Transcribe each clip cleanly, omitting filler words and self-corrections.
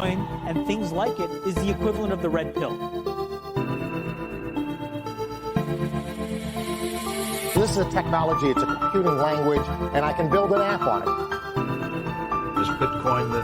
and things like it is the equivalent of the red pill. This is a technology, it's a computing language, and I can build an app on it. Is Bitcoin the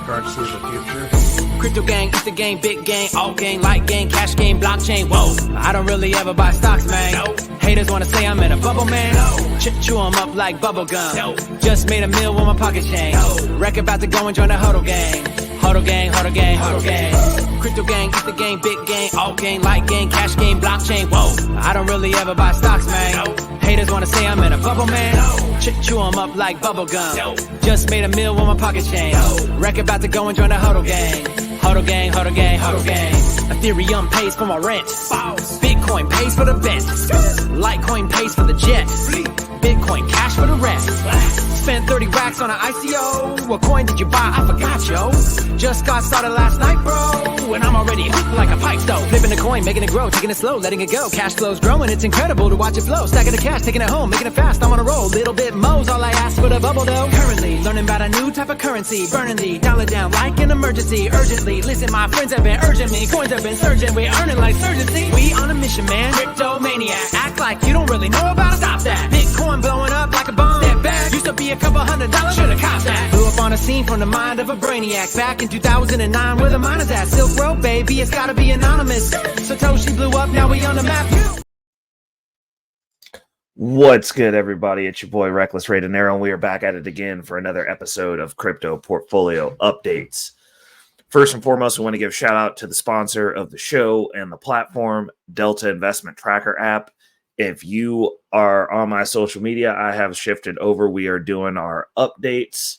currency of the future? Crypto gang, it's the game, big gang, alt gang, light gang, cash game, blockchain. Whoa, I don't really ever buy stocks, man. No. Haters wanna say I'm in a bubble, man. No. Chew 'em up like bubble gum. No. Just made a meal with my pocket change. No. Wreck about to go and join the huddle gang. Huddle gang, huddle gang, huddle gang. Crypto gang, it's the game, big gang, alt gang, light gang, cash game, blockchain. Whoa, I don't really ever buy stocks, man. No. Haters wanna say I'm in a bubble, man. No. Chew 'em up like bubble gum. No. Just made a meal with my pocket change. No. Wreck about to go and join the huddle gang. Huddle gang, huddle gang, huddle gang. Ethereum pays for my rent. Bitcoin pays for the vent. Litecoin pays for the jet. Bitcoin cash for the rest. Spent 30 racks on an ICO. What coin did you buy? I forgot, yo. Just got started last night, bro. And I'm already hooked like a pipe stove. Flipping the coin, making it grow, taking it slow, letting it go. Cash flow's growing, it's incredible to watch it flow. Stacking the cash, taking it home, making it fast. I'm on a roll. Little bit mo's all I ask for the bubble though. Currently learning about a new type of currency. Burning the dollar down like an emergency. Urgently, listen, my friends have been urging me. Coins have been surging, we're earning like urgency. We on a mission, man. Crypto maniac. Act like you don't really know about it. Stop that. Bitcoin blowing up like a bomb. Step back. Used to be a couple $100. Should've copped that. Blew up on a scene from the mind of a brainiac. Back in 2009, where the miners at? Silk Road, baby, it's gotta be anonymous. Satoshi blew up, now we on the map. What's good, everybody? It's your boy Reckless Ray Dinero, and we are back at it again for another episode of Crypto Portfolio Updates. First and foremost, we want to give a shout out to the sponsor of the show and the platform, Delta Investment Tracker app. If you are on my social media, I have shifted over. We are doing our updates,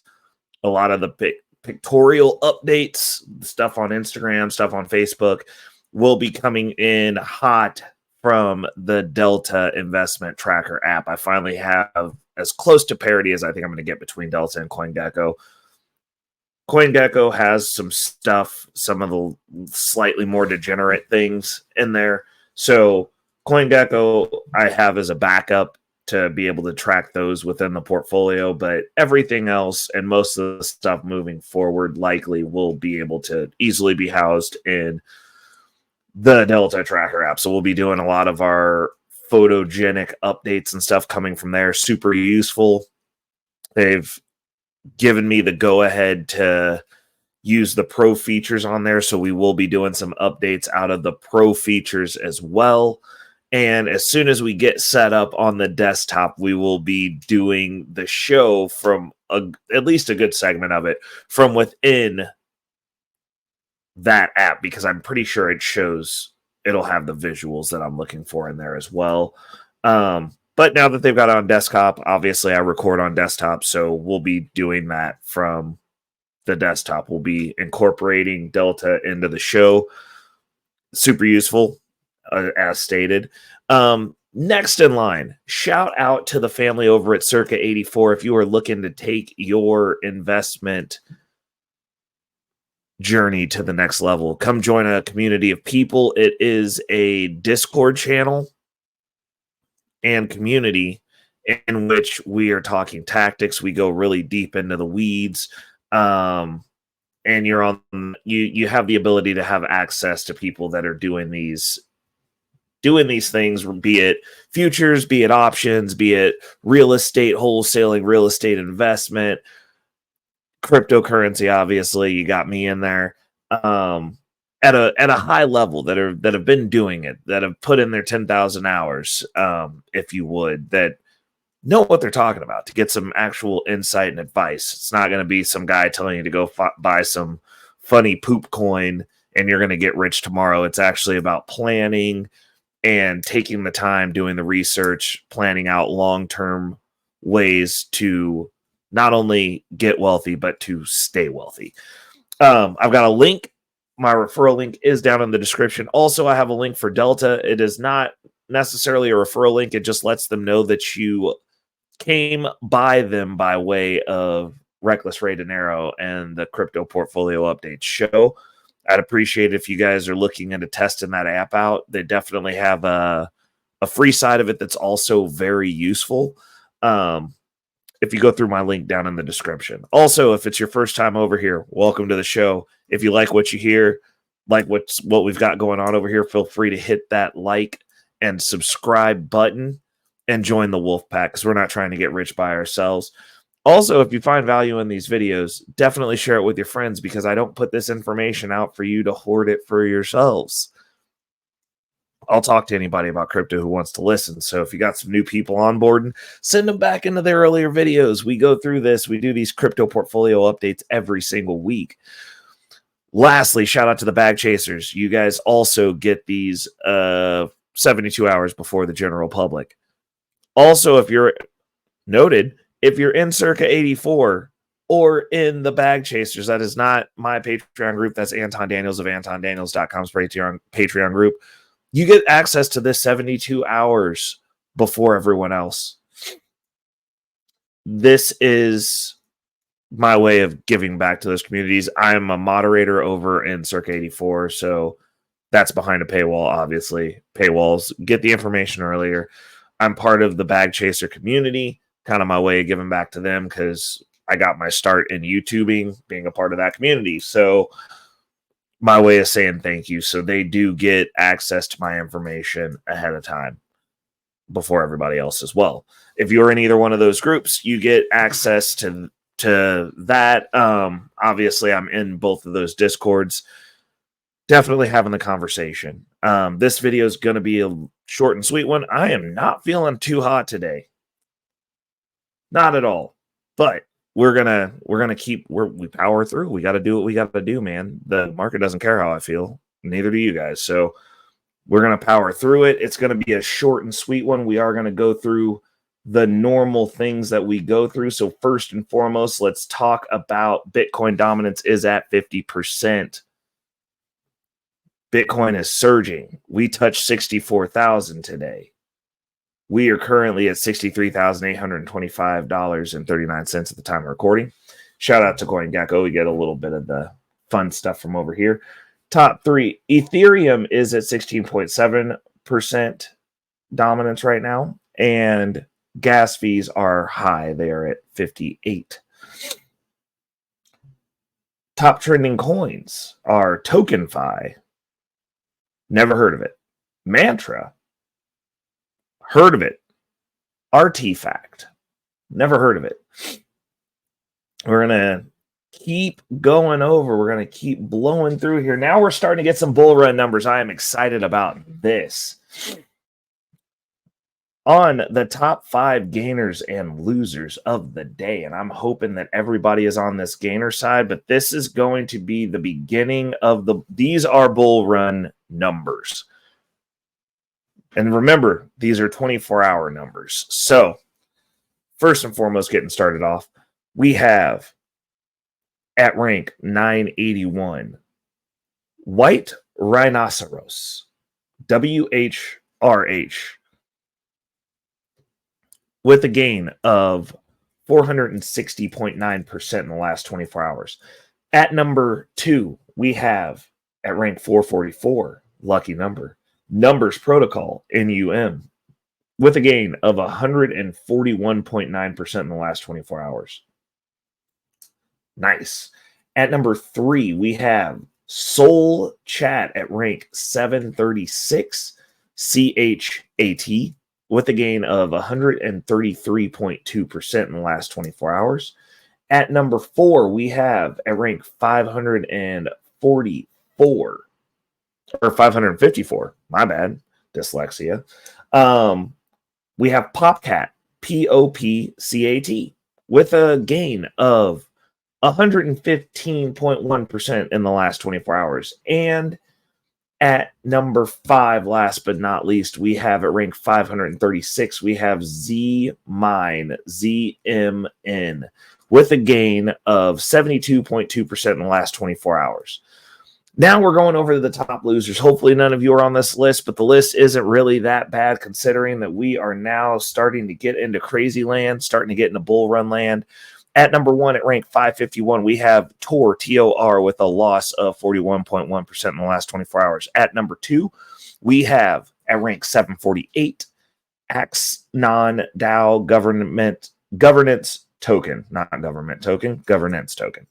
a lot of the pictorial updates, stuff on Instagram, stuff on Facebook will be coming in hot from the Delta Investment Tracker app. I finally have as close to parity as I think I'm going to get between Delta and CoinGecko. CoinGecko has some stuff, some of the slightly more degenerate things in there. So CoinGecko I have as a backup to be able to track those within the portfolio, but everything else and most of the stuff moving forward likely will be able to easily be housed in the Delta Tracker app. So we'll be doing a lot of our photogenic updates and stuff coming from there. Super useful. They've given me the go-ahead to use the pro features on there, so we will be doing some updates out of the pro features as well. And as soon as we get set up on the desktop, we will be doing the show from at least a good segment of it from within that app, because I'm pretty sure it'll have the visuals that I'm looking for in there as well. But now that they've got it on desktop, obviously I record on desktop, so we'll be doing that from the desktop. We'll be incorporating Delta into the show. Super useful. As stated. Next in line, shout out to the family over at Circa 84. If you are looking to take your investment journey to the next level, come join a community of people. It is a Discord channel and community in which we are talking tactics. We go really deep into the weeds. And you have the ability to have access to people that are doing these things, be it futures, be it options, be it real estate wholesaling, real estate investment, cryptocurrency. Obviously, you got me in there at a high level that have been doing it, that have put in their 10,000 hours, if you would, that know what they're talking about to get some actual insight and advice. It's not going to be some guy telling you to go buy some funny poop coin and you're going to get rich tomorrow. It's actually about planning and taking the time, doing the research, planning out long-term ways to not only get wealthy, but to stay wealthy. I've got a link. My referral link is down in the description. Also, I have a link for Delta. It is not necessarily a referral link. It just lets them know that you came by them by way of Reckless Ray Dinero and the Crypto Portfolio Update show. I'd appreciate it if you guys are looking into testing that app out. They definitely have a free side of it that's also very useful. if you go through my link down in the description. Also, if it's your first time over here, welcome to the show. If you like what you hear, like what we've got going on over here, feel free to hit that like and subscribe button and join the Wolf Pack, because we're not trying to get rich by ourselves. Also, if you find value in these videos, definitely share it with your friends, because I don't put this information out for you to hoard it for yourselves. I'll talk to anybody about crypto who wants to listen. So if you got some new people on board, send them back into their earlier videos. We go through this. We do these crypto portfolio updates every single week. Lastly, shout out to the bag chasers. You guys also get these 72 hours before the general public. Also, if you're in Circa 84 or in the bag chasers, that is not my Patreon group. That's Anton Daniels of AntonDaniels.com's Patreon group. You get access to this 72 hours before everyone else. This is my way of giving back to those communities. I'm a moderator over in Circa 84, so that's behind a paywall, obviously. Paywalls get the information earlier. I'm part of the bag chaser community, kind of my way of giving back to them, because I got my start in YouTubing, being a part of that community. So my way of saying thank you. So they do get access to my information ahead of time before everybody else as well. If you're in either one of those groups, you get access to that. Obviously, I'm in both of those Discords. Definitely having the conversation. This video is going to be a short and sweet one. I am not feeling too hot today. Not at all. But we power through. We got to do what we got to do, man. The market doesn't care how I feel. Neither do you guys. So we're going to power through it. It's going to be a short and sweet one. We are going to go through the normal things that we go through. So first and foremost, let's talk about Bitcoin dominance is at 50%. Bitcoin is surging. We touched 64,000 today. We are currently at $63,825.39 at the time of recording. Shout out to CoinGecko. We get a little bit of the fun stuff from over here. Top three. Ethereum is at 16.7% dominance right now. And gas fees are high. They are at 58. Top trending coins are TokenFi. Never heard of it. Mantra. Heard of it. Artifact. Never heard of it. We're going to keep going over. We're going to keep blowing through here. Now we're starting to get some bull run numbers. I am excited about this. On the top 5 gainers and losers of the day, and I'm hoping that everybody is on this gainer side, but this is going to be the beginning of these are bull run numbers. And remember, these are 24-hour numbers. So, first and foremost, getting started off, we have at rank 981, White Rhinoceros, WHRH, with a gain of 460.9% in the last 24 hours. At number 2, we have at rank 444, lucky number, Numbers Protocol, NUM, with a gain of 141.9% in the last 24 hours. Nice. At number 3, we have Soul Chat at rank 736, CHAT, with a gain of 133.2% in the last 24 hours. At number 4, we have at rank 544, or 554, my bad, dyslexia. We have Popcat, POPCAT, with a gain of 115.1% in the last 24 hours. And at number 5, last but not least, we have at rank 536, we have ZMine, ZMN, with a gain of 72.2% in the last 24 hours. Now we're going over to the top losers. Hopefully none of you are on this list, but the list isn't really that bad considering that we are now starting to get into crazy land, starting to get into bull run land. At number 1, at rank 551, we have Tor, T-O-R, with a loss of 41.1% in the last 24 hours. At number 2, we have at rank 748, Axnon DAO Governance token, not government token, governance token.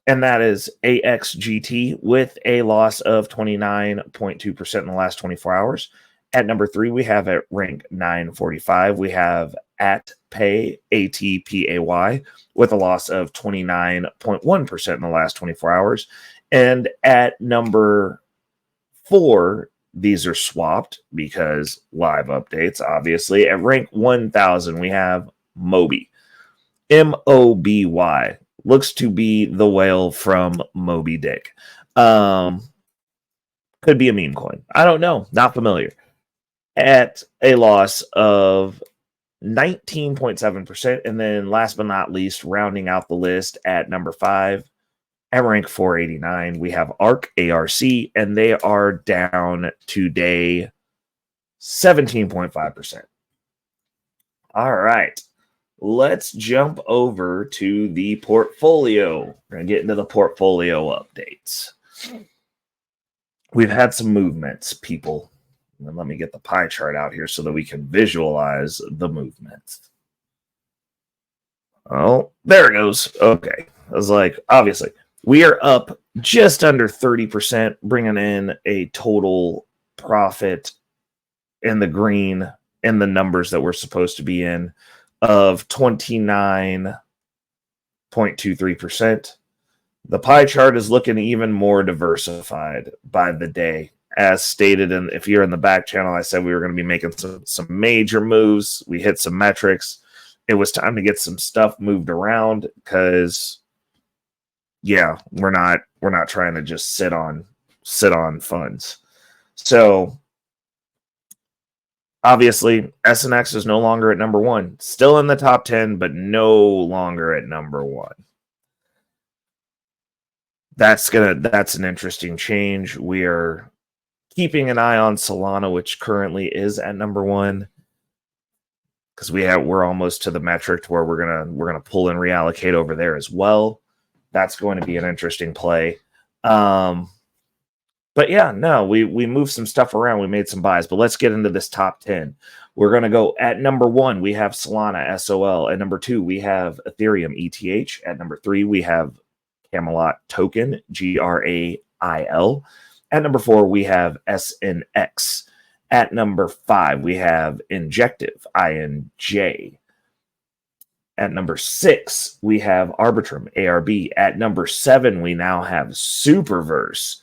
And that is AXGT with a loss of 29.2% in the last 24 hours. At number 3, we have at rank 945, we have ATPay, ATPAY, with a loss of 29.1% in the last 24 hours. And at number 4, these are swapped because live updates, obviously. At rank 1000, we have Moby, MOBY. Looks to be the whale from Moby Dick. Could be a meme coin. I don't know. Not familiar. At a loss of 19.7%. And then last but not least, rounding out the list at number 5, at rank 489, we have ARC, and they are down today 17.5%. All right. Let's jump over to the portfolio. We're going to get into the portfolio updates. We've had some movements, people. And let me get the pie chart out here so that we can visualize the movements. Oh, there it goes. Okay. I was like, obviously, we are up just under 30%, bringing in a total profit in the green in the numbers that we're supposed to be in of 29.23%. The pie chart is looking even more diversified by the day. As stated, and if you're in the back channel, I said we were going to be making some major moves. We hit some metrics. It was time to get some stuff moved around because, yeah, we're not trying to just sit on funds. So obviously, SNX is no longer at number 1. Still in the top 10, but no longer at number 1. That's an interesting change. We are keeping an eye on Solana, which currently is at number 1, because we're almost to the metric to where we're gonna pull and reallocate over there as well. That's going to be an interesting play. But yeah, no, we moved some stuff around. We made some buys, but let's get into this top 10. We're going to go at number 1. We have Solana SOL. At number 2, we have Ethereum ETH. At number 3, we have Camelot Token GRAIL. At number 4, we have SNX. At number 5, we have Injective INJ. At number 6, we have Arbitrum ARB. At number 7, we now have Superverse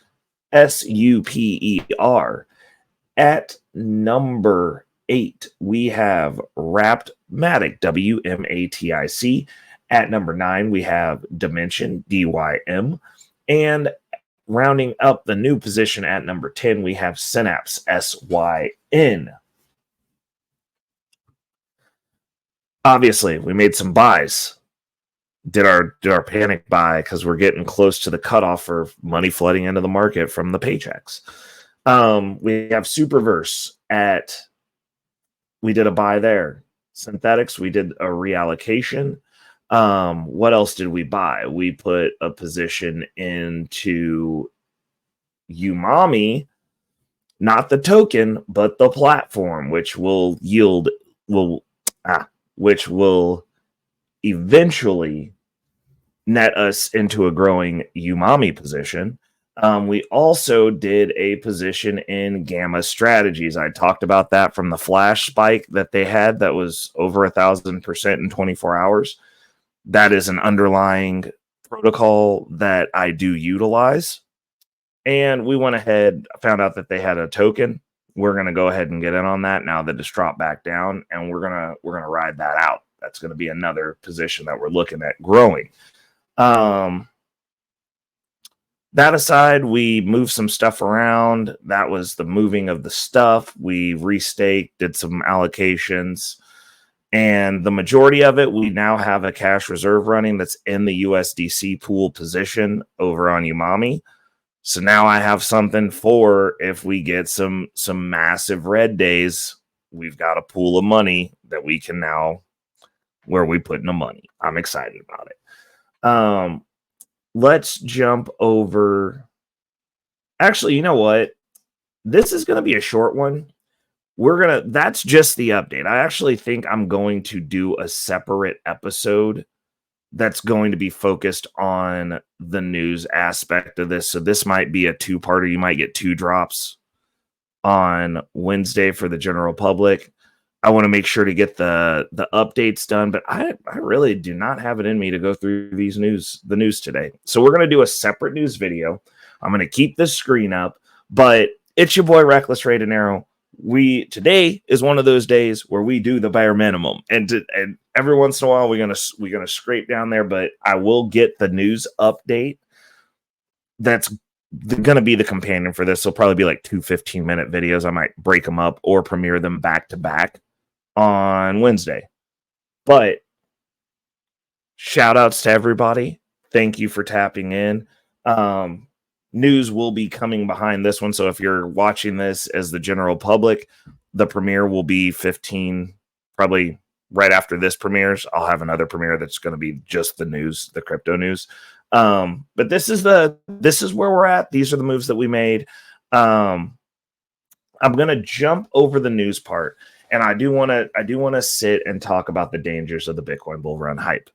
SUPER. At number 8, we have Wrappedmatic WMATIC. At number 9, we have Dimension DYM. And rounding up the new position at number 10, we have Synapse SYN. Obviously, we made some buys. Did our panic buy because we're getting close to the cutoff for money flooding into the market from the paychecks. We have Superverse we did a buy there. Synthetics, we did a reallocation. What else did we buy? We put a position into Umami, not the token, but the platform, which will eventually net us into a growing Umami position. We also did a position in Gamma Strategies. I talked about that from the flash spike that they had that was over 1,000% in 24 hours. That is an underlying protocol that I do utilize. And we went ahead, found out that they had a token. We're going to go ahead and get in on that now that it's dropped back down, and we're going to ride that out. That's going to be another position that we're looking at growing. That aside, we moved some stuff around. That was the moving of the stuff. We restaked, did some allocations, and the majority of it, we now have a cash reserve running that's in the USDC pool position over on Umami. So now I have something for if we get some massive red days, we've got a pool of money that we can now, where we put in the money. I'm excited about it. Let's jump over. Actually, you know what? This is going to be a short one. that's just the update. I actually think I'm going to do a separate episode that's going to be focused on the news aspect of this. So this might be a two-parter. You might get 2 drops on Wednesday for the general public. I want to make sure to get the updates done, but I really do not have it in me to go through the news today. So we're going to do a separate news video. I'm going to keep this screen up, but it's your boy Reckless Ray Dinero. Today is one of those days where we do the bare minimum, and every once in a while we're gonna scrape down there. But I will get the news update. That's going to be the companion for this. It'll probably be like 2 15-minute videos. I might break them up or premiere them back to back on Wednesday. But shout outs to everybody. Thank you for tapping in. News will be coming behind this one. So if you're watching this as the general public, the premiere will be 15, probably right after this premieres. I'll have another premiere that's going to be just the news, the crypto news. But this is where we're at. These are the moves that we made. I'm going to jump over the news part, and I do want to sit and talk about the dangers of the Bitcoin bull run hype,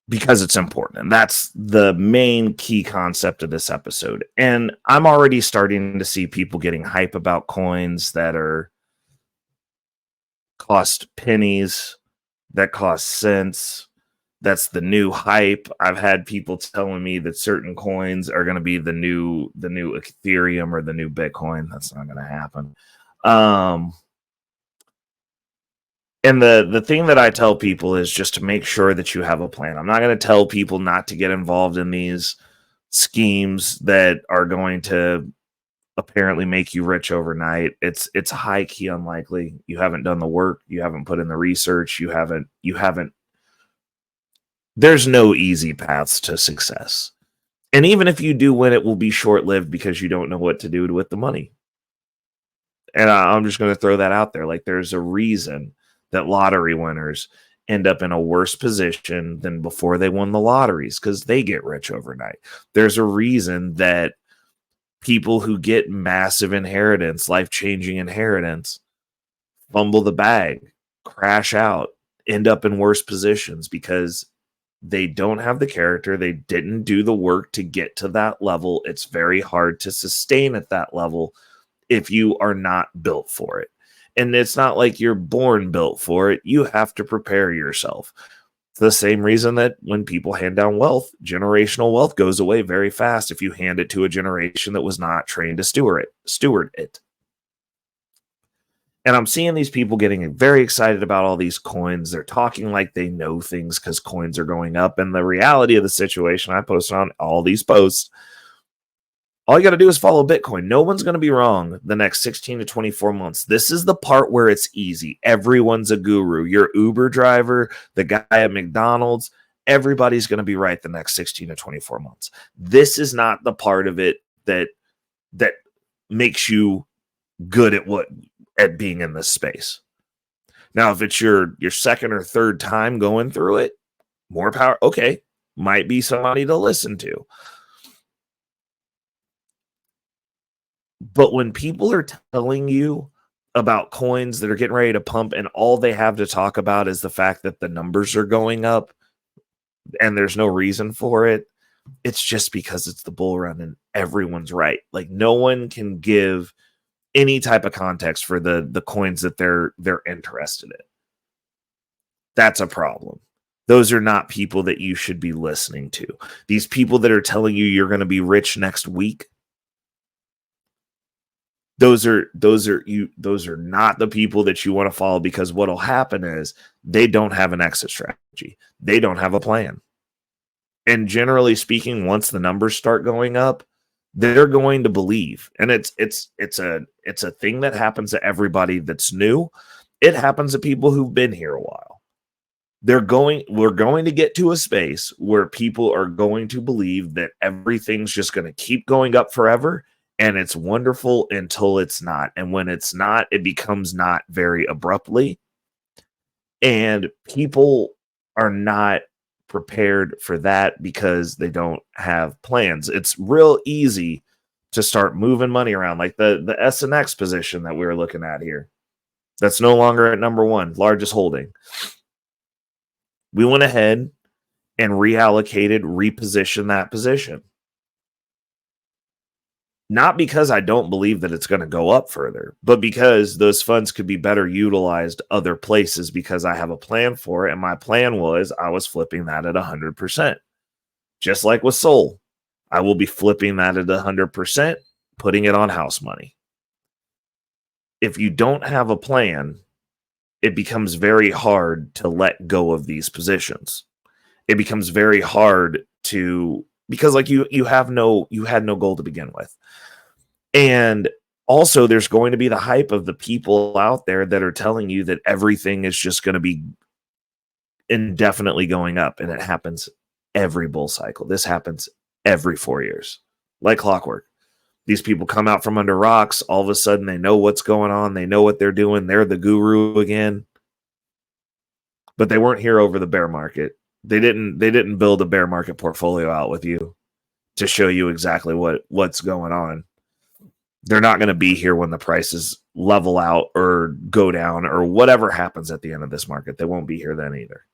because it's important. And that's the main key concept of this episode. And I'm already starting to see people getting hype about coins that cost pennies, that cost cents. That's the new hype. I've had people telling me that certain coins are going to be the new Ethereum or the new Bitcoin. That's not going to happen. And the thing that I tell people is just to make sure that you have a plan. I'm not going to tell people not to get involved in these schemes that are going to apparently make you rich overnight. It's high key unlikely. You haven't done the work. You haven't put in the research. You haven't. There's no easy paths to success. And even if you do win, it will be short-lived because you don't know what to do with the money. And I'm just going to throw that out there. Like, there's a reason that lottery winners end up in a worse position than before they won the lotteries, because they get rich overnight. There's a reason that people who get massive inheritance, life-changing inheritance, fumble the bag, crash out, end up in worse positions because they don't have the character. They didn't do the work to get to that level. It's very hard to sustain at that level if you are not built for it. And it's not like you're born built for it. You have to prepare yourself. It's the same reason that when people hand down wealth, generational wealth goes away very fast if you hand it to a generation that was not trained to steward it. And I'm seeing these people getting very excited about all these coins. They're talking like they know things because coins are going up. And the reality of the situation, I posted on all these posts, all you got to do is follow Bitcoin. No one's going to be wrong the next 16 to 24 months. This is the part where it's easy. Everyone's a guru. Your Uber driver, the guy at McDonald's, everybody's going to be right the next 16 to 24 months. This is not the part of it that makes you good at being in this space. Now, if it's your second or third time going through it, more power. Okay, might be somebody to listen to. But when people are telling you about coins that are getting ready to pump and all they have to talk about is the fact that the numbers are going up and there's no reason for it, it's just because it's the bull run and everyone's right. Like, no one can give any type of context for the coins that they're interested in. That's a problem. Those are not people that you should be listening to. These people that are telling you you're going to be rich next week, those are not the people that you want to follow, because what'll happen is they don't have an exit strategy. They don't have a plan. And generally speaking, once the numbers start going up, they're going to believe. And it's a thing that happens to everybody that's new. It happens to people who've been here a while. We're going to get to a space where people are going to believe that everything's just going to keep going up forever. And it's wonderful until it's not. And when it's not, it becomes not very abruptly. And people are not prepared for that because they don't have plans. It's real easy to start moving money around, like the SNX position that we were looking at here. That's no longer at number one, largest holding. We went ahead and reallocated, repositioned that position. Not because I don't believe that it's going to go up further, but because those funds could be better utilized other places because I have a plan for it. And my plan was I was flipping that at 100%. Just like with Sol, I will be flipping that at 100%, putting it on house money. If you don't have a plan, it becomes very hard to let go of these positions. It becomes very hard to, because like you had no goal to begin with. And also there's going to be the hype of the people out there that are telling you that everything is just going to be indefinitely going up. And it happens every bull cycle. This happens every 4 years, like clockwork. These people come out from under rocks. All of a sudden they know what's going on. They know what they're doing. They're the guru again. But they weren't here over the bear market. They didn't build a bear market portfolio out with you to show you exactly what's going on. They're not going to be here when the prices level out or go down or whatever happens at the end of this market. They won't be here then either.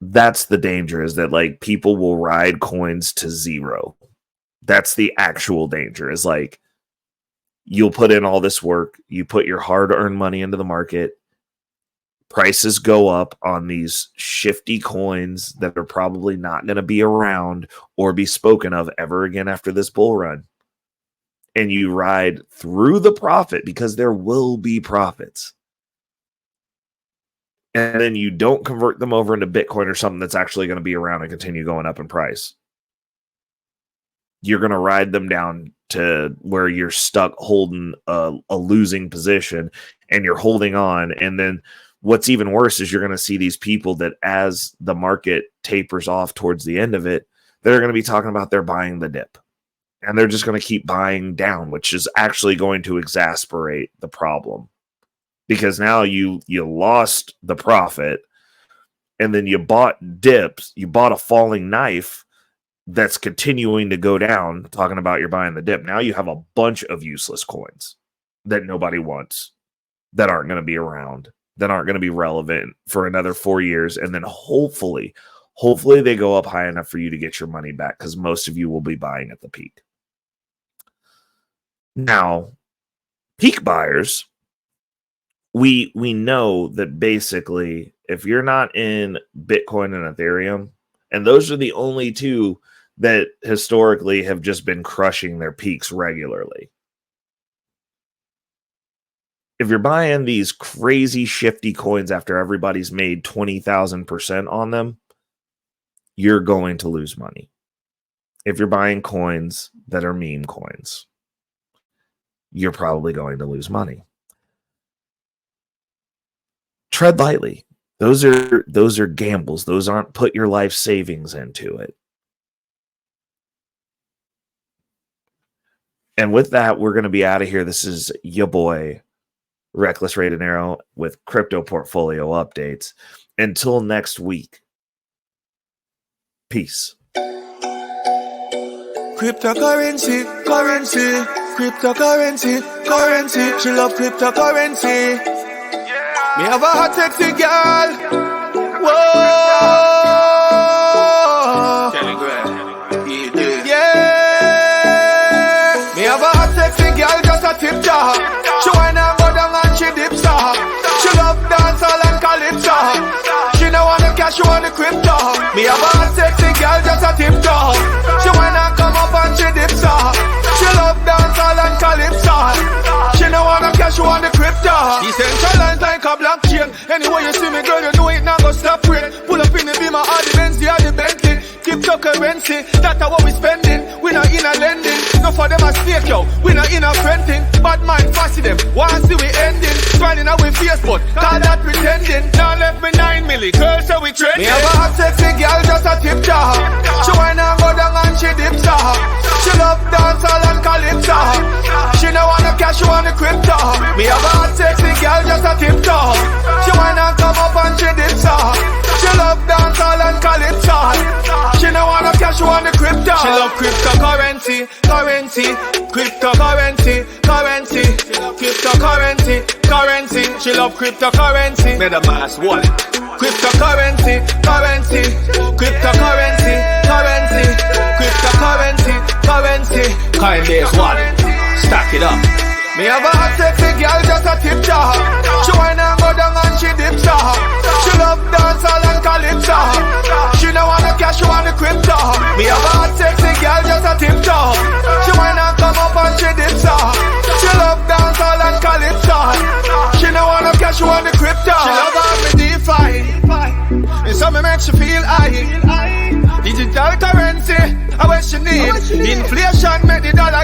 That's the danger, is that like people will ride coins to zero. That's the actual danger, is like you'll put in all this work, you put your hard-earned money into the market, prices go up on these shifty coins that are probably not going to be around or be spoken of ever again after this bull run. And you ride through the profit because there will be profits. And then you don't convert them over into Bitcoin or something that's actually going to be around and continue going up in price. You're going to ride them down to where you're stuck holding a losing position and you're holding on. And then what's even worse is you're going to see these people that as the market tapers off towards the end of it, they're going to be talking about they're buying the dip. And they're just going to keep buying down, which is actually going to exacerbate the problem. Because now you lost the profit and then you bought dips, you bought a falling knife that's continuing to go down, talking about you're buying the dip. Now you have a bunch of useless coins that nobody wants, that aren't going to be around, that aren't going to be relevant for another 4 years. And then hopefully they go up high enough for you to get your money back, because most of you will be buying at the peak. Now, peak buyers, we know that basically if you're not in Bitcoin and Ethereum, and those are the only two that historically have just been crushing their peaks regularly. If you're buying these crazy shifty coins after everybody's made 20,000% on them, you're going to lose money. If you're buying coins that are meme coins, you're probably going to lose money. Tread lightly. Those are gambles. Those aren't put your life savings into it. And with that, we're going to be out of here. This is your boy, Reckless Ray Dinero, with Crypto Portfolio Updates. Until next week, peace. Cryptocurrency, currency. She love cryptocurrency. Me have a hot sexy girl. Whoa. Yeah. Me have a hot sexy girl, just a tip jar. She wanna go down and she dips her. She love dancehall and calypso. She no wanna cash, she wanna crypto. Me have a hot sexy girl, just a tip jar. She wanna come up and she dips her. She love dancehall and calypso. She no wanna cash, she wanna crypto. Decentralized like a blockchain. Anyway you see me, girl, you know it not go stop rain. Pull up in the Beamer or the Benz, or the Bentley. Cryptocurrency, that's what we spending. We not in a lending. No for them a stake, yo. We not in a renting. Bad mind fussy them. Wanna see we ending. Grinding out with Facebook, call that pretending. Now left me 9 milli, girl, so we trending. Me have a hot sexy girl, just a tip jar. She wanna go down and she dips her. She love dancehall and calypso. She no wanna cash, she wanna crypto. Me have a hot sexy girl, just a tip jar. She wanna come up and she dips her. She love dancehall and calypso. She no wanna cash, she wanna crypto. She love cryptocurrency. Cryptocurrency, currency, cryptocurrency, currency. She love cryptocurrency. MetaMask wallet. Cryptocurrency, currency, cryptocurrency, currency, cryptocurrency, currency. Coinbase wallet. Stack it up. Me have a hot sexy girl, just a tip jar. She whine and go down and she dips her. She love dancehall and calypso. She no want the cash, she want the crypto. Me have a hot sexy girl, just a tip jar. She whine and come up and she dips her. She love dancehall and calypso. She no want the cash, she want the crypto. She love how me DeFi. And so me makes you feel high. Digital currency, how what she need. Inflation make the dollar